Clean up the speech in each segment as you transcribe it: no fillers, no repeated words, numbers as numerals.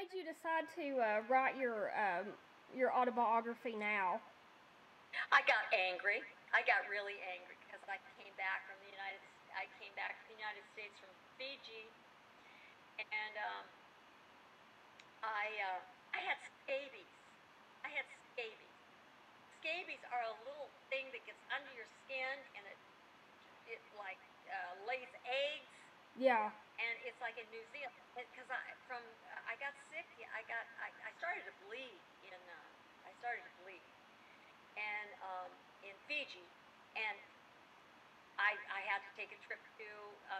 made you decide to write your autobiography now? I got angry. I got really angry because I came back from the United States from Fiji, and I had scabies. I had scabies. Scabies are a little thing that gets under your skin, and it like lays eggs. Yeah. And it's like in New Zealand, because I got sick. I started to bleed and in Fiji, and I had to take a trip to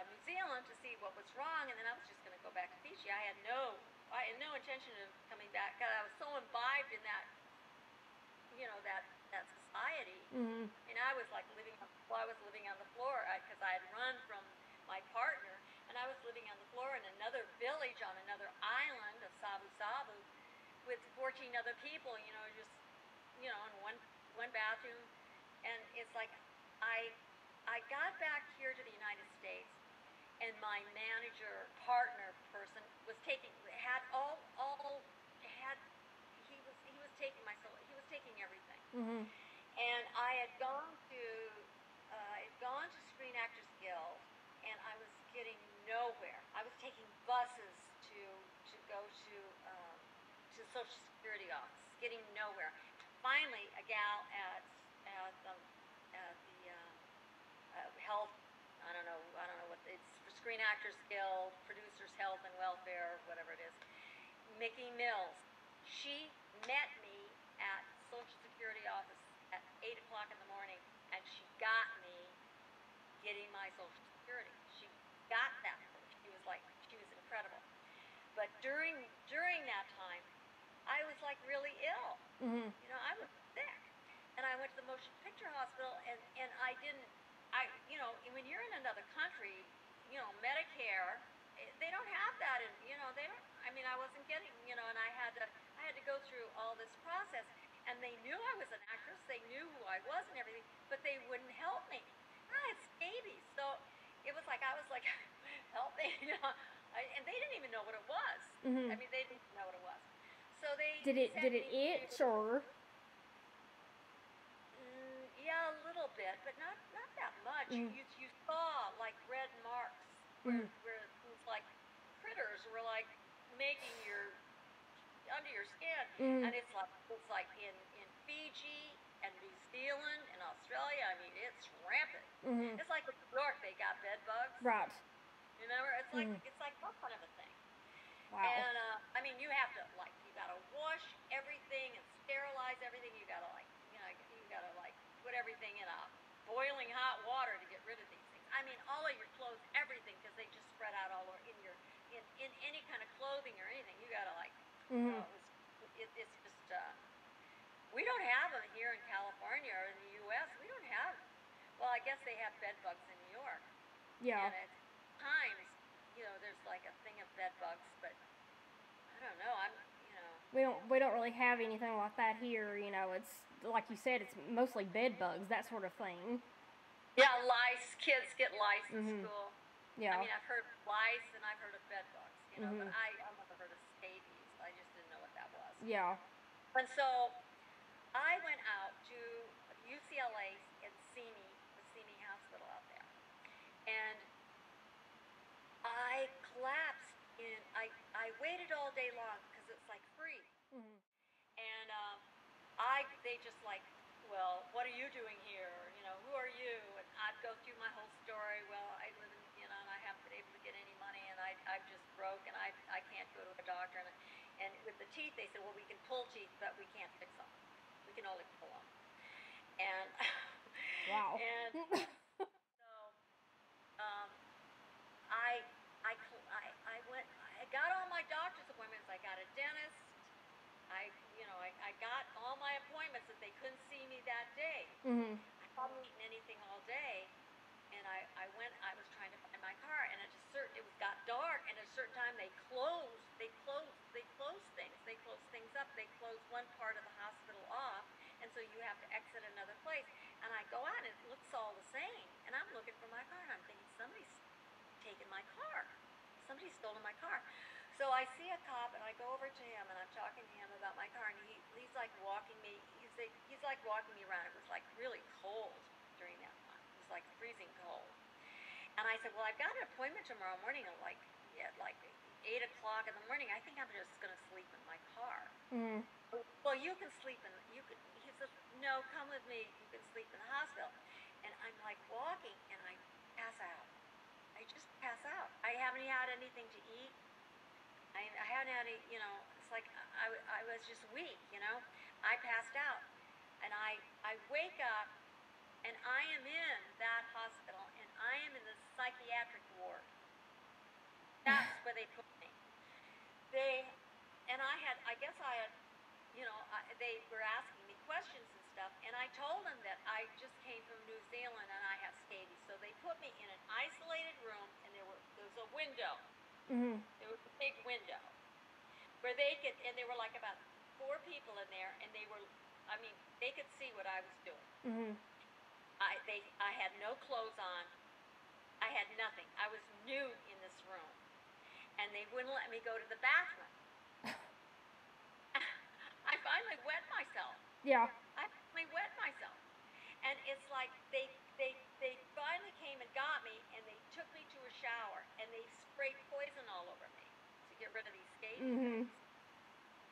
New Zealand to see what was wrong, and then I was just going to go back to Fiji. I had no intention of coming back because I was so imbibed in that, that society. Mm-hmm. And I was like living on the floor because I had run from my partner, and I was living on the floor in another village on another island of Sabu Sabu with 14 other people, just in one bathroom. And it's like I got back here to the United States, and my manager, partner person was taking everything. Mm-hmm. And I had gone to Screen Actors Guild, and I was getting nowhere. I was taking buses to go to Social Security office, getting nowhere. Finally, a gal at the health, I don't know what it's for, Screen Actors Guild, Producers Health and Welfare, whatever it is, Mickey Mills. She met me at Social Security office at 8 o'clock in the morning, and she got me getting my Social Security. She got that. She was incredible. But during that time, I was like really ill. Mm-hmm. I was sick, and I went to the motion picture hospital, and I didn't. When you're in another country, Medicare, they don't have that, and they don't. I wasn't getting, and I had to go through all this process, and they knew I was an actress. They knew who I was and everything, but they wouldn't help me. I had scabies, so it was like I was like, help me, and they didn't even know what it was. Mm-hmm. They didn't know what it was. So did it itch or? Yeah, a little bit, but not that much. Mm-hmm. You saw like red marks where things like critters were like making under your skin, Mm-hmm. and it's like in Fiji and New Zealand and Australia. It's rampant. Mm-hmm. It's like in New York, they got bed bugs. Right. Remember, it's like that kind of a thing. Wow. And you have to you gotta wash everything and sterilize everything. You gotta put everything in a boiling hot water to get rid of these things. All of your clothes, everything, because they just spread out all over in any kind of clothing or anything. You gotta it's just we don't have them here in California or in the U.S. We don't have. Well, I guess they have bed bugs in New York. Yeah. And at times, there's like a thing of bed bugs, but I don't know. We don't really have anything like that here. It's like you said, it's mostly bed bugs, that sort of thing. Yeah, lice. Kids get lice in school. Yeah. I've heard of lice and I've heard of bed bugs. But I've never heard of scabies. I just didn't know what that was. Yeah. And so I went out to UCLA and the SEME Hospital out there, and I collapsed. I waited all day long because it's like free. Mm-hmm. And they just like, well, what are you doing here? Who are you? And I'd go through my whole story. Well, I live in, and I haven't been able to get any money, and I'm just broke, and I can't go to a doctor. And with the teeth, they said, well, we can pull teeth, but we can't fix them. We can only pull them. And wow. And so I got all my doctor's appointments. I got a dentist. I got all my appointments that they couldn't see me that day. Mm-hmm. I hadn't eaten anything all day, and I was trying to find my car, and it got dark, and at a certain time they closed things. They close things up. They close one part of the hospital off, and so you have to exit another place. And I go out, and it looks all the same, and I'm looking for my car, and I'm thinking, somebody's taken my car. Somebody's stolen my car. So I see a cop, and I go over to him, and I'm talking to him about my car, and he's like walking me. He's like walking me around. It was like really cold during that time. It was like freezing cold. And I said, well, I've got an appointment tomorrow morning at like 8 o'clock in the morning. I think I'm just going to sleep in my car. Mm. Well, you can sleep in. You could. He said, no, come with me. You can sleep in the hospital. And I'm like walking, and I pass out. I just pass out. I haven't had anything to eat. I haven't had any, it's like I was just weak, I passed out. And I wake up, and I am in that hospital, and I am in the psychiatric ward. That's where they put me. I guess I had, they were asking me questions and stuff, and I told them that I just came from New Zealand and I have scabies. So they put me in an isolated room, and there was a window. Mm-hmm. There was a big window where there were like about 4 people in there, and they could see what I was doing. Mm-hmm. I had no clothes on. I had nothing. I was nude in this room, and they wouldn't let me go to the bathroom. I finally wet myself. Yeah. I finally wet myself, and it's like they finally came and got me, and they took me to a shower, and they sprayed poison all over me to get rid of these scabies. Mm-hmm.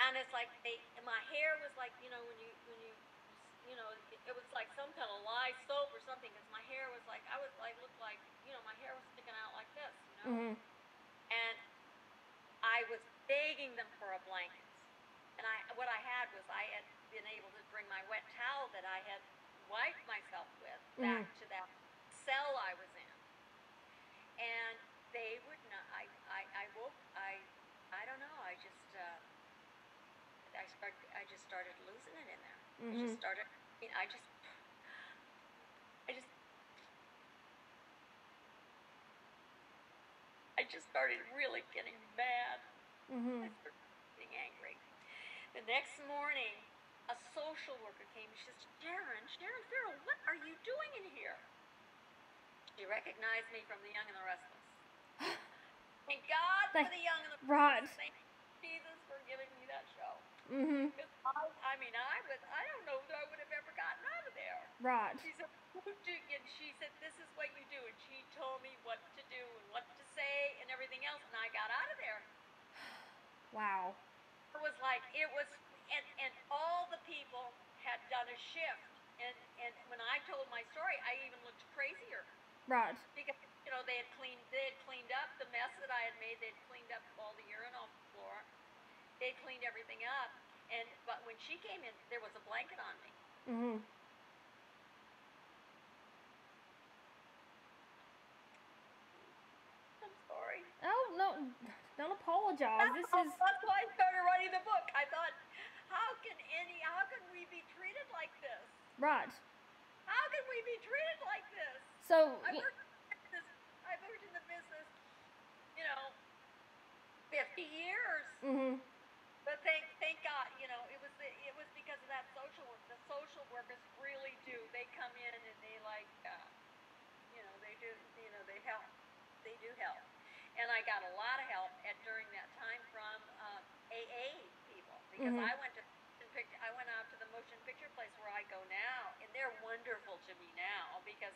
And it's like my hair was like, when you it was like some kind of lye soap or something, because my hair was like, looked like, my hair was sticking out like this, Mm-hmm. And I was begging them for a blanket. And what I had was I had been able to bring my wet towel that I had wiped myself with back to that cell I was in. And they would not, I woke, I don't know, I just started losing it in there. Mm-hmm. I just started really getting mad. Mm-hmm. I started getting angry. The next morning, a social worker came. She says, Sharon Farrell, what are you doing in here? She recognized me from The Young and the Restless. Thank God for The Young and the Restless. Right. Thank Jesus for giving me that show. Mm-hmm. I don't know that I would have ever gotten out of there. Right. She said, this is what you do. And she told me what to do and what to say and everything else. And I got out of there. Wow. And all the people had done a shift. And when I told my story, I even looked crazier. Right. Because, they had cleaned up the mess that I had made. They'd cleaned up all the urine off the floor. They cleaned everything up. But when she came in, there was a blanket on me. Mm-hmm. I'm sorry. Oh, no. Don't apologize. That's why I started writing the book. I thought, how can we be treated like this? Right. How can we be treated like this? So I worked in the business, 50 years. Mm-hmm. But thank God, it was because of that social work. The social workers really do. They come in and they they do, they help. They do help. And I got a lot of help during that time from AA people, because Mm-hmm. I went out to the motion picture place where I go now, and they're wonderful to me now because,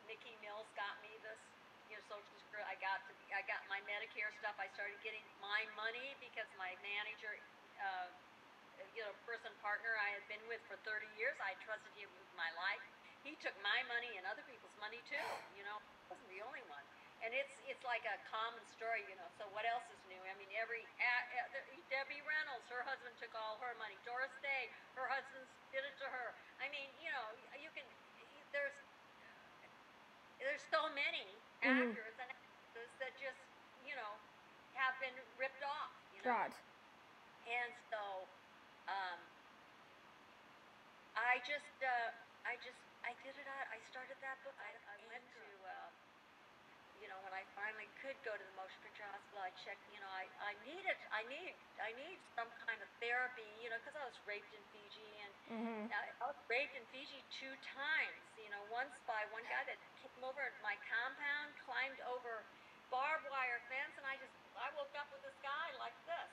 Nikki Mills got me this, Social Security. I got my Medicare stuff. I started getting my money because my manager, partner I had been with for 30 years, I trusted him with my life. He took my money and other people's money too. I wasn't the only one. And it's like a common story, So what else is new? I mean, Debbie Reynolds, her husband took all her money. Doris Day, her husband did it to her. I mean, there's so many actors and actresses that just, have been ripped off. Right. And so, I did it out. I started that book. I went to, when I finally could go to the motion picture hospital, I checked, I need some kind of therapy, because I was raped in Fiji, and I was raped in Fiji 2 times, once by one guy that came over at my compound, climbed over barbed wire fence, and I woke up with this guy like this.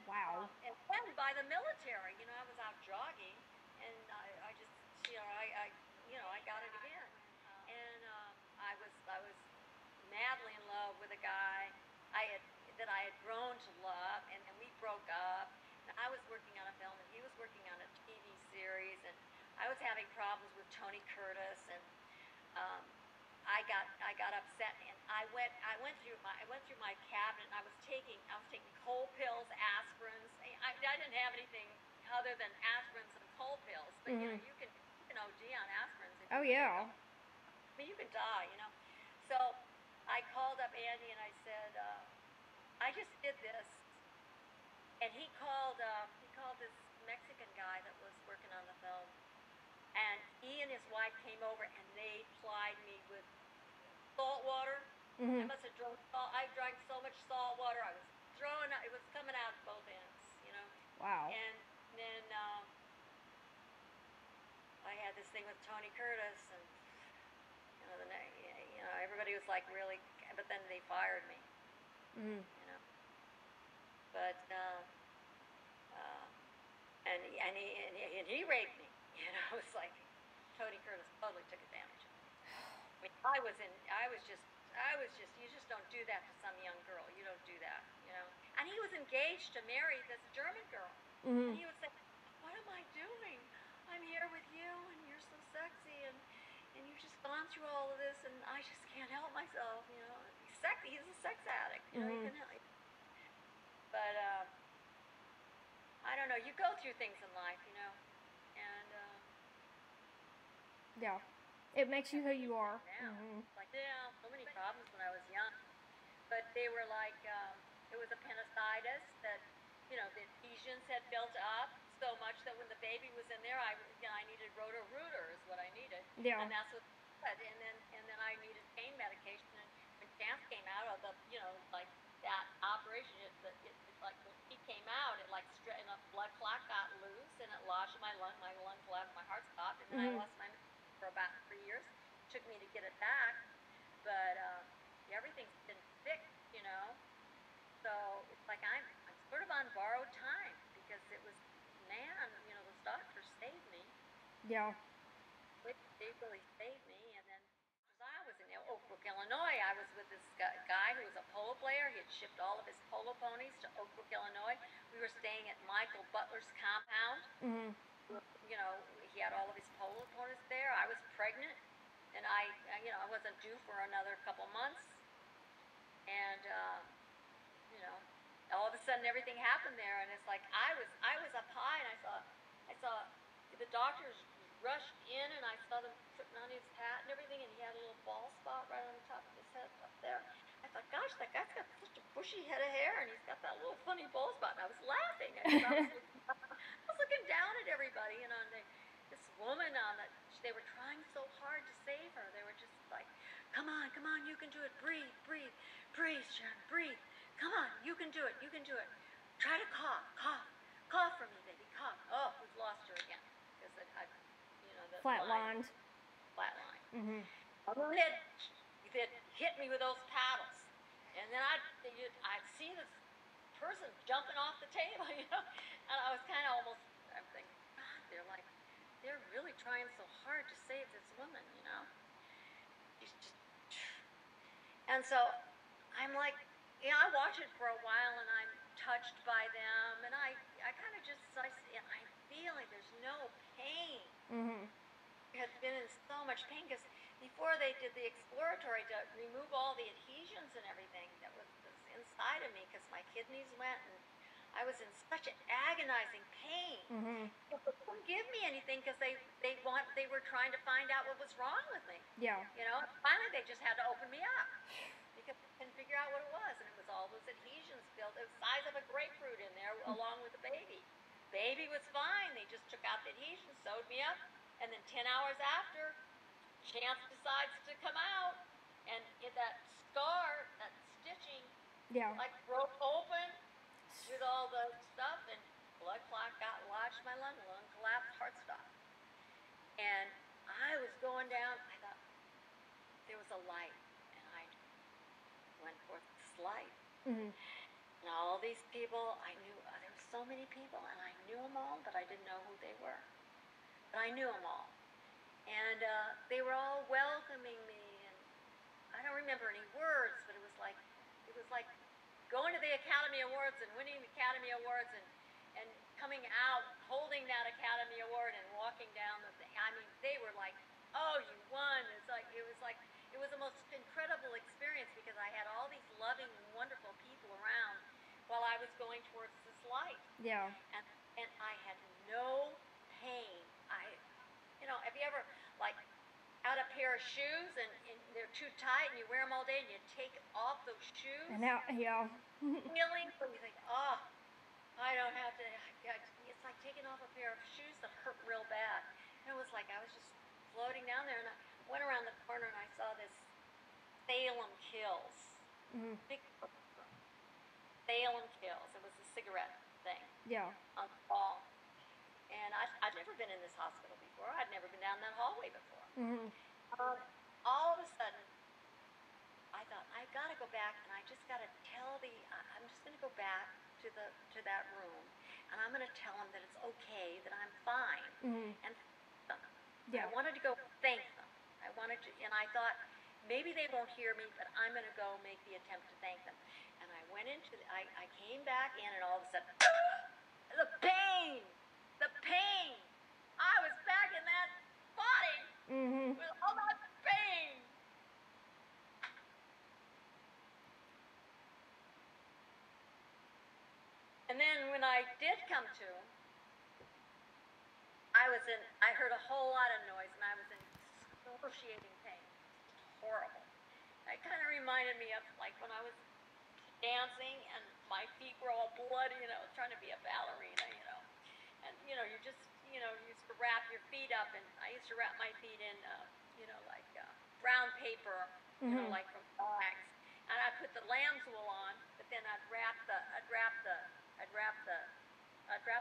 Wow. And then by the military, I was out jogging, and I just, I got it again. And I was madly in love with a guy that I had grown to love, and then we broke up. And I was working on a film, and he was working on a TV series, and I was having problems with Tony Curtis, and um, I got upset, and I went through my cabinet, and I was taking cold pills, aspirins. I didn't have anything other than aspirins and cold pills, but you can OD on aspirins if Oh, you yeah. I mean, you can die. So I called up Andy, and I said, I just did this, and he called this Mexican guy that was working on the film, and he and his wife came over, and they plied me with salt water. I must have drunk salt. I drank so much salt water. I was throwing it was coming out both ends. Wow. And then I had this thing with Tony Curtis, and everybody was like, really, but then they fired me. But and he raped me. It's like Tony Curtis totally took advantage of me. I mean, you just don't do that to some young girl. You don't do that. And he was engaged to marry this German girl. And he would say, what am I doing? I'm here with you, and you're so sexy, and you've just gone through all of this, and I just can't help myself. He's a sex addict. He can help. But I don't know. You go through things in life, and yeah, it makes you who you are. Now, so many problems when I was young, but they were like it was appendicitis that the adhesions had built up so much that when the baby was in there, I needed roto-rooter is what I needed, and that's what. And then I needed pain medication, and when Chance came out of the like that operation, it's like when he came out, it like and a blood clot got loose, and it lodged my lung collapsed, my heart stopped, and then I lost my for about 3 years. It took me to get it back, but everything's been fixed, So it's like I'm sort of on borrowed time because it was, those doctors saved me. Yeah. They really saved me, and then because I was in Oak Brook, Illinois, I was with this guy who was a polo player. He had shipped all of his polo ponies to Oak Brook, Illinois. We were staying at Michael Butler's compound. He had all of his polo ponies there. I was pregnant, and I wasn't due for another couple months, and all of a sudden everything happened there, and it's like I was up high, and I saw the doctors rushed in, and I saw them putting on his hat and everything, and he had a little bald spot right on the top of his head up there. I thought, gosh, that guy's got such a bushy head of hair, and he's got that little funny bald spot, and I was laughing. I was looking down at everybody, and this woman they were trying so hard to save her. They were just like, come on, you can do it. Breathe, Sharon, breathe. Come on, you can do it. Try to cough for me, baby, cough. Oh, we've lost her again because Flatlined. And then they'd hit me with those paddles, and then I'd see this person jumping off the table, and I was kind of I'm thinking, God, they're really trying so hard to save this woman, She's just, and so I'm like, I watch it for a while, and I'm touched by them, and I kind of I feel like there's no pain. Had been in so much pain because before they did the exploratory to remove all the adhesions and everything that was inside of me because my kidneys went, and I was in such agonizing pain. They couldn't give me anything because they were trying to find out what was wrong with me. Yeah. Finally they just had to open me up because they couldn't figure out what it was, and it was all those adhesions built. It was the size of a grapefruit in there along with the baby. Baby was fine. They just took out the adhesions, sewed me up. And then 10 hours after, Chance decides to come out, and that scar, that stitching, like broke open with all the stuff, and blood clot got lodged in my lung collapsed, heart stopped. And I was going down, I thought there was a light, and I went life. Mhm. And all these people, I knew, there were so many people, and I knew them all, but I didn't know who they were. But I knew them all. And they were all welcoming me, and I don't remember any words, but it was like going to the Academy Awards and winning the Academy Awards and coming out holding that Academy Award and walking down the thing. I mean, they were like, "Oh, you won!" It was the most incredible experience because I had all these loving, wonderful people around while I was going towards this life. Yeah. And I had no pain. Have you ever like out a pair of shoes and they're too tight and you wear them all day and you take off those shoes? And now, yeah. Feeling when you think, oh, I don't have to. It's like taking off a pair of shoes that hurt real bad. And it was like I was just floating down there, and I went around the corner and I saw this Salem Kills. Mhm. Big Salem Kills. It was a cigarette thing. Yeah. On the wall. And I'd never been in this hospital before. I'd never been down that hallway before. Mhm. All of a sudden, I thought, I gotta go back and I just gotta tell I'm just gonna go back to that room and I'm gonna tell them that it's okay, that I'm fine. Mhm. And them. Yeah. I wanted to go thank them. And I thought, maybe they won't hear me, but I'm gonna go make the attempt to thank them. And I went I came back in and all of a sudden, the pain! I was back in that body Mhm. with all that pain. And then when I did come to, I heard a whole lot of noise and I was in excruciating pain. Horrible. It kind of reminded me of like when I was dancing and my feet were all bloody and I was trying to be a ballerina, And, you just, you used to wrap your feet up, and I used to wrap my feet in, brown paper, Mhm. like from bags. And I'd put the lamb's wool on, but then I'd wrap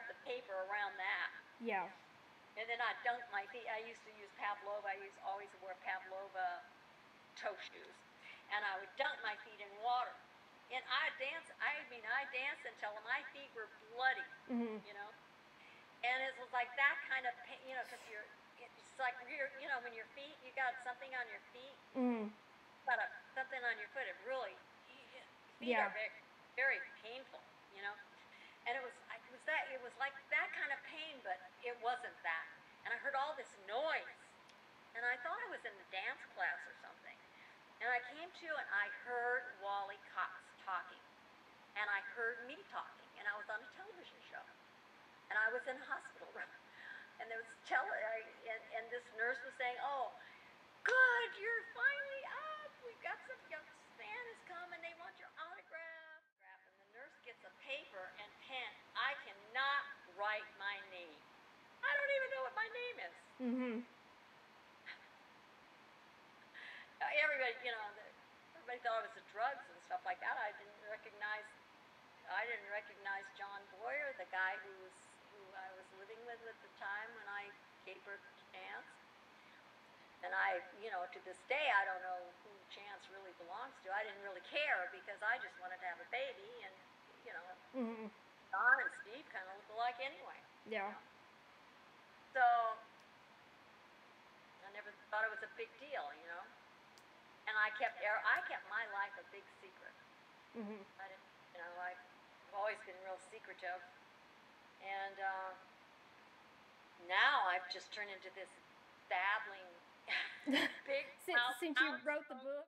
the paper around that. Yeah. And then I'd dunk my feet. I used to use Pavlova. Always wore Pavlova toe shoes. And I would dunk my feet in water. And I danced until my feet were bloody, Mhm. And it was like that kind of pain, because it's like when your feet, you got something on your feet, Mhm. something on your foot. It really, feet Yeah. are very, very painful, And it was like that kind of pain, but it wasn't that. And I heard all this noise, and I thought I was in a dance class or something. And I came to, and I heard Wally Cox talking, and I heard me talking, and I was on a television show, and I was in a hospital room, and there was and this nurse was saying, "Oh, good, you're finally up. We've got some young Santa's come, and they want your autograph." And the nurse gets a paper and pen. I cannot write my name. I don't even know what my name is. Mhm. Everybody thought it was the drugs and stuff like that. I didn't recognize John Boyer, the guy who I was living with at the time when I gave birth to Chance. And to this day, I don't know who Chance really belongs to. I didn't really care because I just wanted to have a baby, and Mhm. Don and Steve kind of look alike anyway. Yeah. So I never thought it was a big deal, And I kept my life a big secret. Mhm. I didn't, I've always been real secretive, and now I've just turned into this babbling big Since you wrote the book.